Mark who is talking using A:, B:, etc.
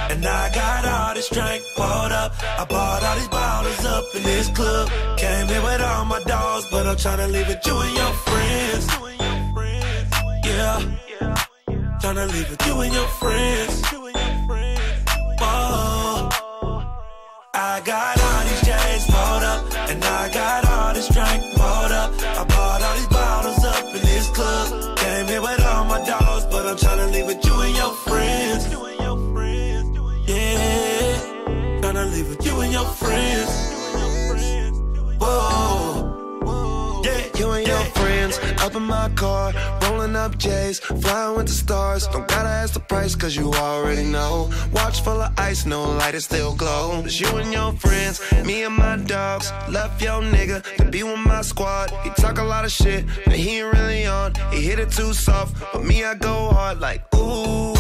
A: and I got all this drink poured up. I bought all these bottles up in this club. Came in with all my dogs, but I'm tryna leave with you and your friends. Yeah, tryna leave with you and your friends. Oh, I got all these chains poured up, and I got all this drink poured up. I bought all these bottles up in this club. Came here with all my dogs, but I'm tryna leave with you and your friends. Yeah, tryna leave with you and your friends. Whoa, yeah,
B: you and your friends up in my car, rolling up J's, flying with the stars. Don't gotta ask the price, cause you already know. Watch full of ice, no light, it still glow. It's you and your friends, me and my dogs. Left your nigga to be with my squad. He talk a lot of shit, but he ain't really on. He hit it too soft, but me I go hard like ooh.